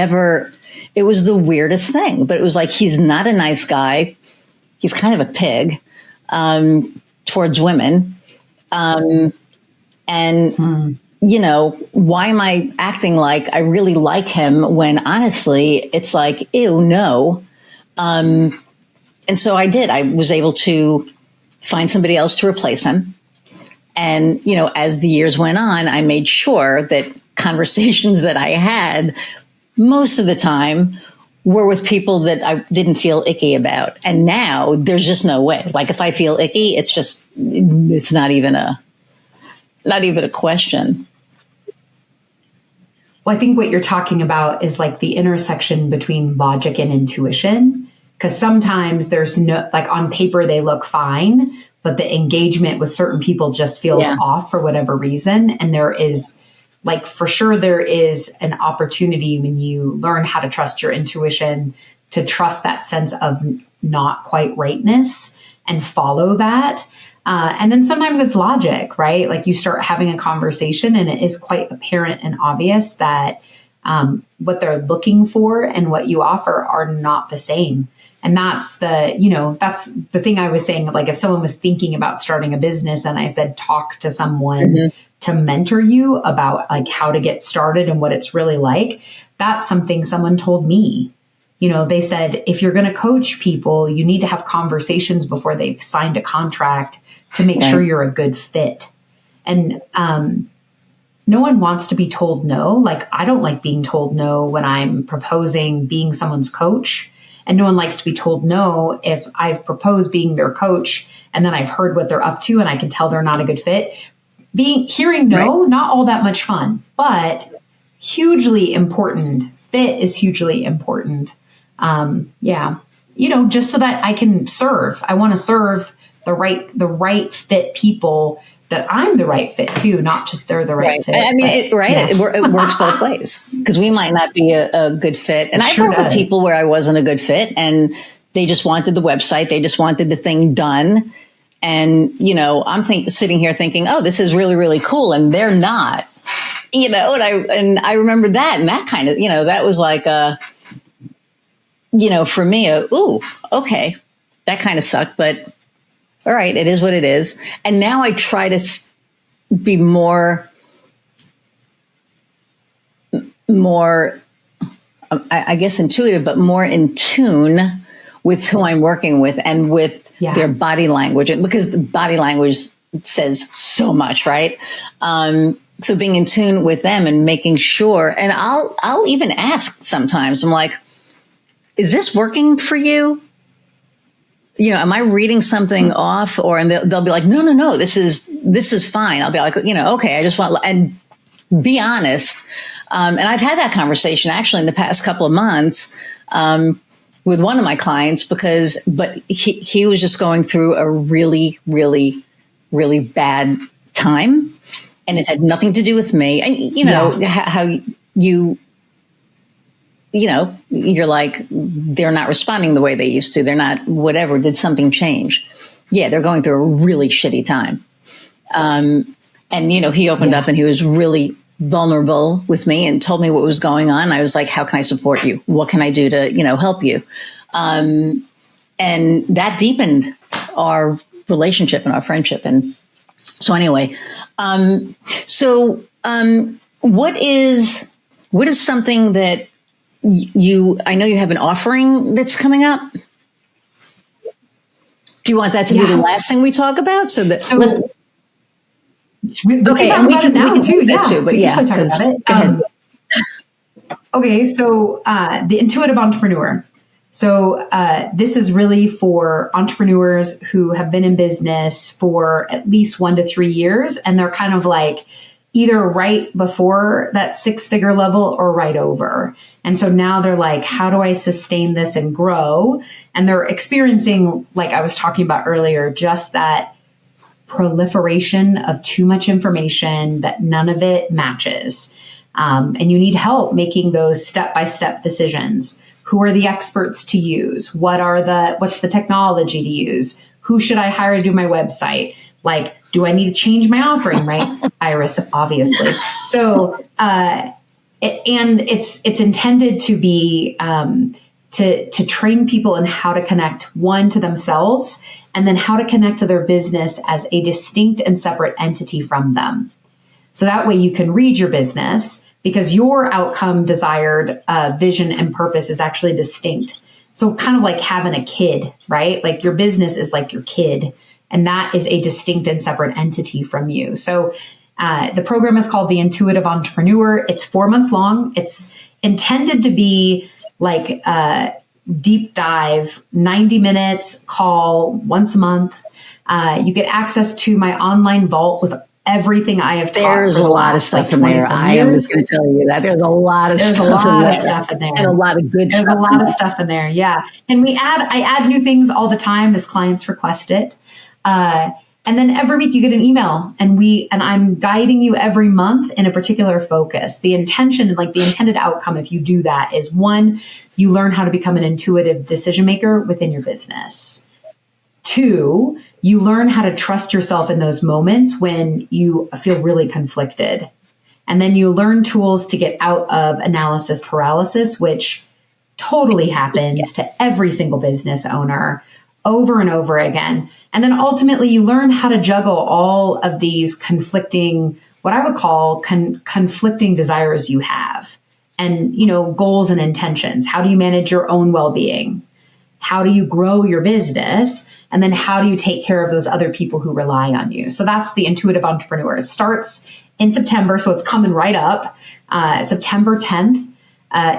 it was the weirdest thing, but it was like, he's not a nice guy. He's kind of a pig towards women. Why am I acting like I really like him when honestly, it's like, ew, no. And so I did. I was able to find somebody else to replace him. And, as the years went on, I made sure that conversations that I had most of the time were with people that I didn't feel icky about. And now there's just no way. Like if I feel icky, it's not even a question. Well, I think what you're talking about is like the intersection between logic and intuition. Because sometimes there's no, like on paper, they look fine, but the engagement with certain people just feels off for whatever reason. And there is, like, for sure, there is an opportunity when you learn how to trust your intuition, to trust that sense of not quite rightness and follow that. And then sometimes it's logic, right? Like, you start having a conversation and it is quite apparent and obvious that what they're looking for and what you offer are not the same. And that's that's the thing I was saying. Like, if someone was thinking about starting a business and I said, talk to someone to mentor you about like how to get started and what it's really like, that's something someone told me. They said, if you're going to coach people, you need to have conversations before they've signed a contract to make sure you're a good fit. And no one wants to be told no. Like, I don't like being told no when I'm proposing being someone's coach. And no one likes to be told no if I've proposed being their coach and then I've heard what they're up to and I can tell they're not a good fit. Hearing no, not all that much fun, but hugely important. Fit is hugely important. Just so that I can serve. I want to serve the right fit people that I'm the right fit too, not just they're the right fit. I mean, it works both ways, because we might not be a good fit. And I've worked with people where I wasn't a good fit and they just wanted the website. They just wanted the thing done. And, I'm sitting here thinking, oh, this is really, really cool. And they're not, and I remember that, and that kind of, that was like for me, ooh, okay, that kind of sucked, but all right, it is what it is. And now I try to be more, I guess intuitive, but more in tune with who I'm working with and with their body language. And because the body language says so much, right? So being in tune with them and making sure, and I'll even ask sometimes, I'm like, is this working for you? Am I reading something off? And they'll be like, no, this is fine. I'll be like, okay, I just want, and be honest. And I've had that conversation actually in the past couple of months, with one of my clients, but he was just going through a really, really, really bad time, and it had nothing to do with me. And how you're like, they're not responding the way they used to. They're not, whatever. Did something change? Yeah, they're going through a really shitty time. And, he opened up and he was really vulnerable with me and told me what was going on. I was like, how can I support you? What can I do to, help you? And that deepened our relationship and our friendship. And so anyway, what is something that I know you have an offering that's coming up. Do you want that to be the last thing we talk about? We can talk about it now too. Okay. So the intuitive entrepreneur. So this is really for entrepreneurs who have been in business for at least 1 to 3 years. And they're kind of like either right before that 6-figure level or right over. And so now they're like, how do I sustain this and grow? And they're experiencing, like I was talking about earlier, just that proliferation of too much information that none of it matches. And you need help making those step-by-step decisions. Who are the experts to use? What's the technology to use? Who should I hire to do my website? Like, do I need to change my offering, right? Iris, obviously. So, it's intended to be, to train people in how to connect, one, to themselves, and then how to connect to their business as a distinct and separate entity from them. So that way you can read your business, because your outcome, desired vision and purpose is actually distinct. So kind of like having a kid, right? Like your business is like your kid, and that is a distinct and separate entity from you. So the program is called the Intuitive Entrepreneur. It's 4 months long. It's intended to be like a deep dive, 90 minutes call once a month. You get access to my online vault with everything I have taught. There's a lot of stuff in there. I am just going to tell you that there's a lot of stuff in there, and a lot of good stuff. There's a lot of stuff in there. Yeah. And I add new things all the time as clients request it. And then every week you get an email, and I'm guiding you every month in a particular focus. The intention, like the intended outcome, if you do that, is 1, you learn how to become an intuitive decision maker within your business. 2, you learn how to trust yourself in those moments when you feel really conflicted. And then you learn tools to get out of analysis paralysis, which totally happens to every single business owner over and over again. And then ultimately you learn how to juggle all of these conflicting, what I would call conflicting desires you have, and, goals and intentions. How do you manage your own well-being? How do you grow your business? And then how do you take care of those other people who rely on you? So that's the Intuitive Entrepreneur. It starts in September, so it's coming right up. September 10th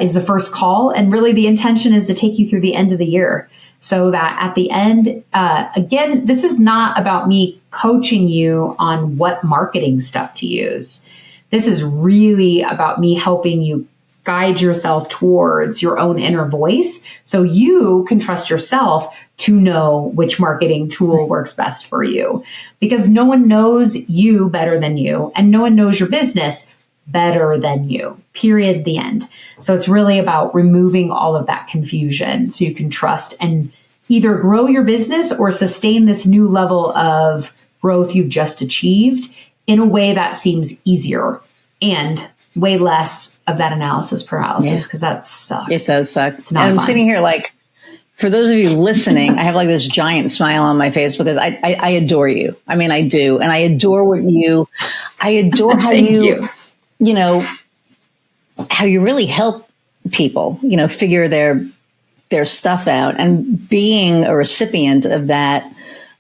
is the first call. And really the intention is to take you through the end of the year, so that at the end, again, this is not about me coaching you on what marketing stuff to use. This is really about me helping you guide yourself towards your own inner voice, so you can trust yourself to know which marketing tool works best for you. Because no one knows you better than you, and no one knows your business better than you, period, the end. So it's really about removing all of that confusion so you can trust and either grow your business or sustain this new level of growth you've just achieved in a way that seems easier and way less of that analysis paralysis, because that sucks. It does suck. It's not and I'm fun. sitting here like, for those of you listening, I have like this giant smile on my face because I adore you. I mean, I do. And I adore I adore how how you really help people, figure their stuff out. And being a recipient of that,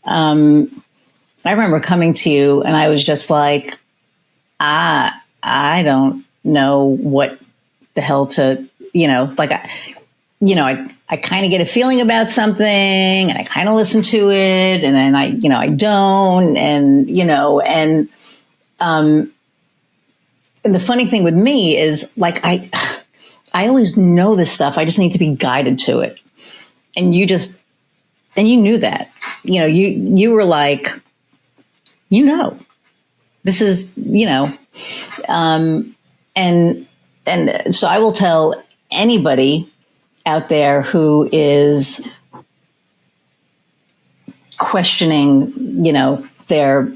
I remember coming to you and I was just like, I don't know what the hell to, I kind of get a feeling about something and I kind of listen to it and then I don't. And the funny thing with me is like, I always know this stuff. I just need to be guided to it. And you knew that, you were like, this is, and so I will tell anybody out there who is questioning, their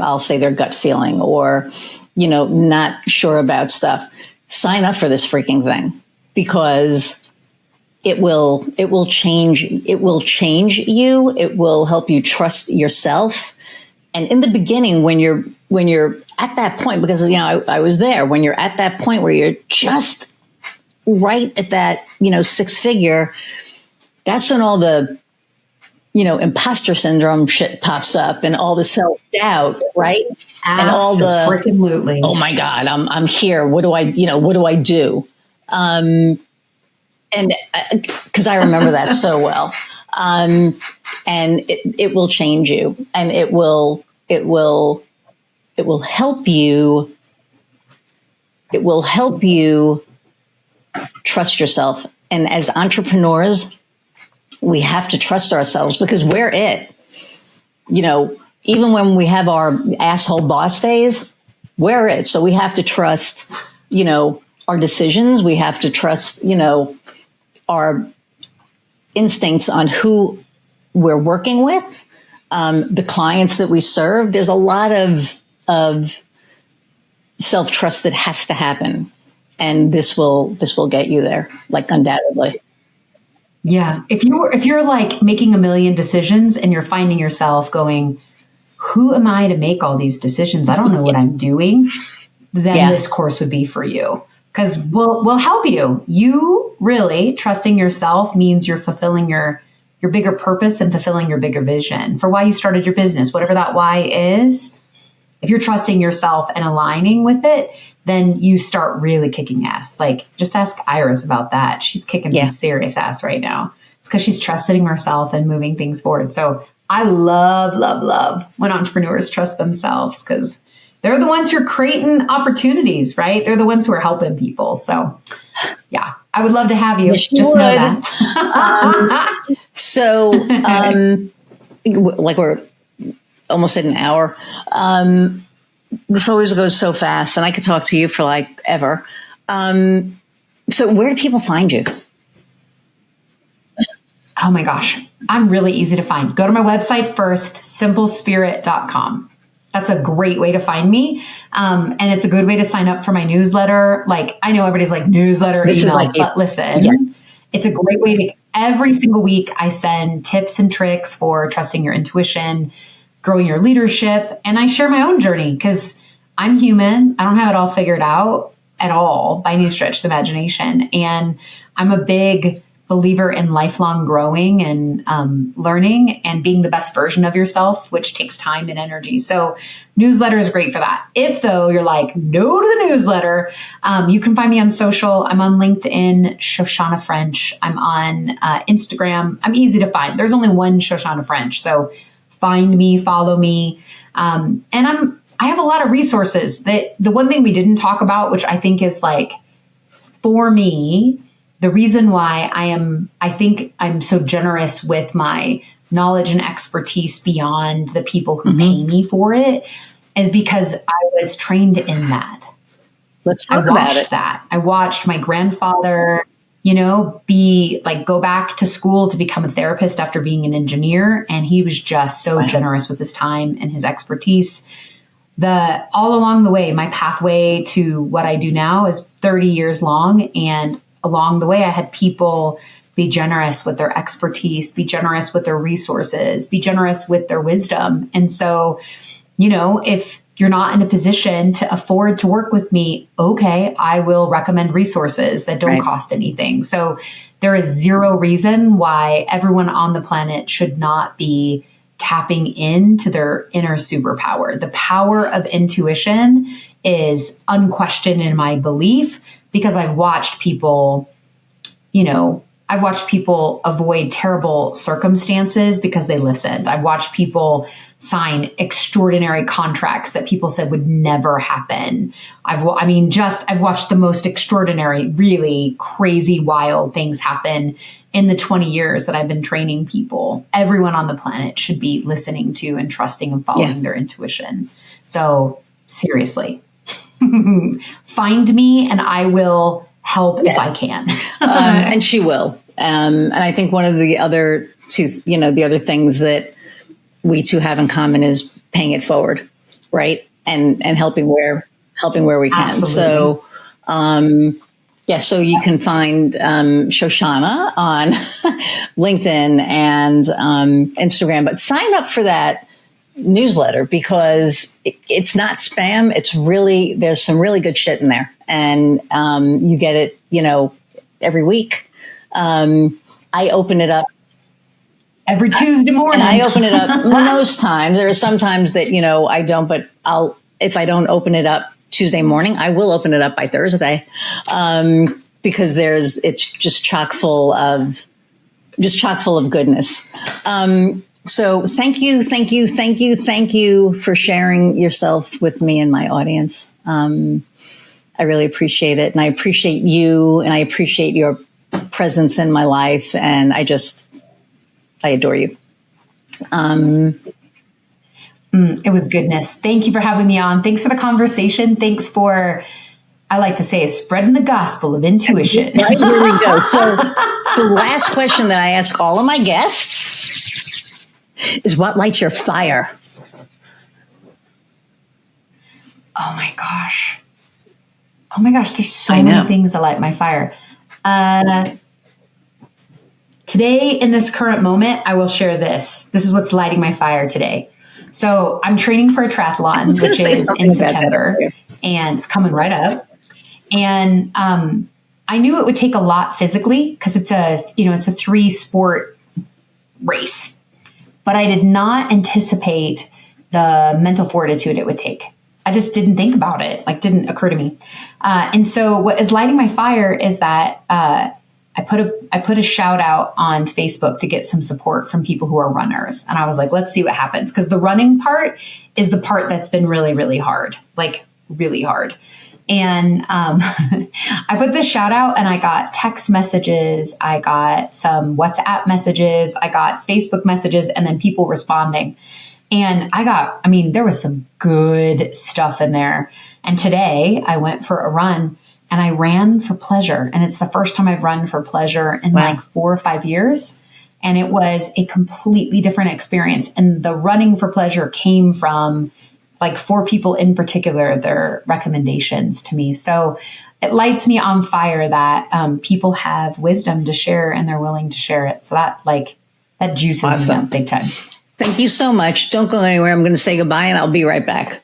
I'll say their gut feeling, or, not sure about stuff, sign up for this freaking thing, because it will change you. It will help you trust yourself. And in the beginning, when you're at that point, because, I was there, when you're at that point where you're just right at that, 6-figure, that's when all the, imposter syndrome shit pops up and all the self-doubt, right? And all the freaking, oh my God, I'm here. What do I do? And because I remember that so well. And it will change you, and it will help you. It will help you trust yourself. And as entrepreneurs, we have to trust ourselves, because we're it. Even when we have our asshole boss days, we're it. So we have to trust, our decisions. We have to trust, our instincts on who we're working with, the clients that we serve. There's a lot of self-trust that has to happen. And this will get you there, like, undoubtedly. Yeah. If you're like making a million decisions and you're finding yourself going, who am I to make all these decisions? I don't know what I'm doing. Then this course would be for you, because we'll help you. You really trusting yourself means you're fulfilling your bigger purpose and fulfilling your bigger vision for why you started your business, whatever that why is. If you're trusting yourself and aligning with it, then you start really kicking ass. Like, just ask Iris about that. She's kicking some serious ass right now. It's because she's trusting herself and moving things forward. So I love when entrepreneurs trust themselves, because they're the ones who are creating opportunities, right? They're the ones who are helping people. So yeah, I would love to have you. Yes, you Just know would. that. Like we're almost at an hour. This always goes so fast, and I could talk to you for like ever. So where do people find you? Oh my gosh, I'm really easy to find. Go to my website first, simplespirit.com. That's a great way to find me. And it's a good way to sign up for my newsletter. Like, I know everybody's like newsletter, This email, is like but listen, yes. It's a great way to, every single week I send tips and tricks for trusting your intuition, growing your leadership. And I share my own journey because I'm human. I don't have it all figured out at all by any stretch of the imagination. And I'm a big believer in lifelong growing and learning and being the best version of yourself, which takes time and energy. So newsletter is great for that. If though you're like, no to the newsletter, you can find me on social. I'm on LinkedIn, Shoshana French. I'm on Instagram. I'm easy to find. There's only one Shoshana French. So find me, follow me. And I have a lot of resources. That the one thing we didn't talk about, which I think is like, for me, the reason why I think I'm so generous with my knowledge and expertise beyond the people who pay me for it is because I was trained in that. Let's talk about it. I watched my grandfather, go back to school to become a therapist after being an engineer. And he was just so generous with his time and his expertise. All along the way, my pathway to what I do now is 30 years long. And along the way, I had people be generous with their expertise, be generous with their resources, be generous with their wisdom. And so, if you're not in a position to afford to work with me, okay, I will recommend resources that don't cost anything. So there is zero reason why everyone on the planet should not be tapping into their inner superpower. The power of intuition is unquestioned in my belief because I've watched people, avoid terrible circumstances because they listened. I've watched people sign extraordinary contracts that people said would never happen. I've watched the most extraordinary, really crazy, wild things happen in the 20 years that I've been training people. Everyone on the planet should be listening to and trusting and following their intuition. So seriously, find me and I will help if I can. And she will. And I think one of the other the other things that we two have in common is paying it forward, right? And helping where we can. Absolutely. So, so you can find Shoshana on LinkedIn and Instagram, but sign up for that newsletter because it's not spam. It's really, there's some really good shit in there. And you get it, every week. I open it up every Tuesday morning. And I open it up most times. There are some times that, I don't, but if I don't open it up Tuesday morning, I will open it up by Thursday. Because it's just chock full of goodness. So thank you for sharing yourself with me and my audience. I really appreciate it. And I appreciate you and I appreciate your presence in my life. And I adore you. It was goodness. Thank you for having me on. Thanks for the conversation. Thanks for, I like to say, spreading the gospel of intuition. Right, here we go. So the last question that I ask all of my guests is, what lights your fire? Oh my gosh. There's so many things that light my fire. Today, in this current moment, I will share this. This is what's lighting my fire today. So I'm training for a triathlon, which is in September, and it's coming right up. And I knew it would take a lot physically because it's a 3-sport race, but I did not anticipate the mental fortitude it would take. I just didn't think about it. Didn't occur to me. And so what is lighting my fire is that I put a shout out on Facebook to get some support from people who are runners. And I was like, let's see what happens. Because the running part is the part that's been really, really hard. really hard. And I put this shout out and I got text messages. I got some WhatsApp messages. I got Facebook messages and then people responding. And there was some good stuff in there. And today I went for a run and I ran for pleasure. And it's the first time I've run for pleasure in like 4 or 5 years. And it was a completely different experience. And the running for pleasure came from like 4 people in particular, their recommendations to me. So it lights me on fire that people have wisdom to share and they're willing to share it. So that juices me up big time. Thank you so much. Don't go anywhere. I'm going to say goodbye and I'll be right back.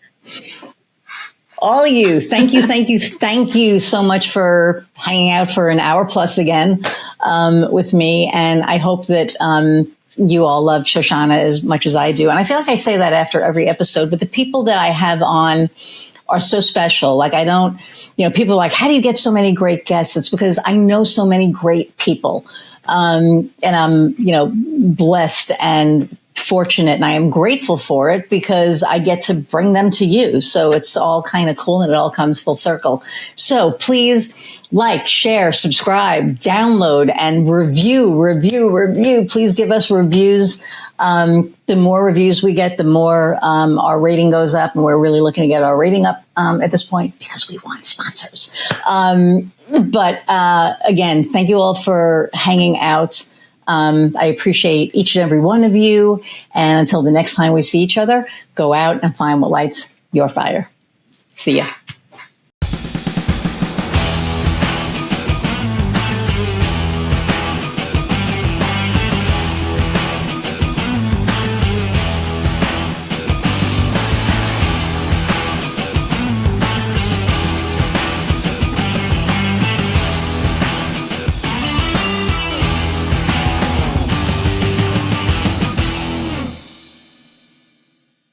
All of you, thank you so much for hanging out for an hour plus again with me. And I hope that you all love Shoshana as much as I do. And I feel like I say that after every episode, but the people that I have on are so special. Like people are like, how do you get so many great guests? It's because I know so many great people. And I'm, blessed and fortunate, and I am grateful for it because I get to bring them to you. So it's all kind of cool and it all comes full circle. So please like, share, subscribe, download, and review. Please give us reviews. The more reviews we get, the more our rating goes up, and we're really looking to get our rating up at this point because we want sponsors. But again, thank you all for hanging out. I appreciate each and every one of you. And until the next time we see each other, go out and find what lights your fire. See ya.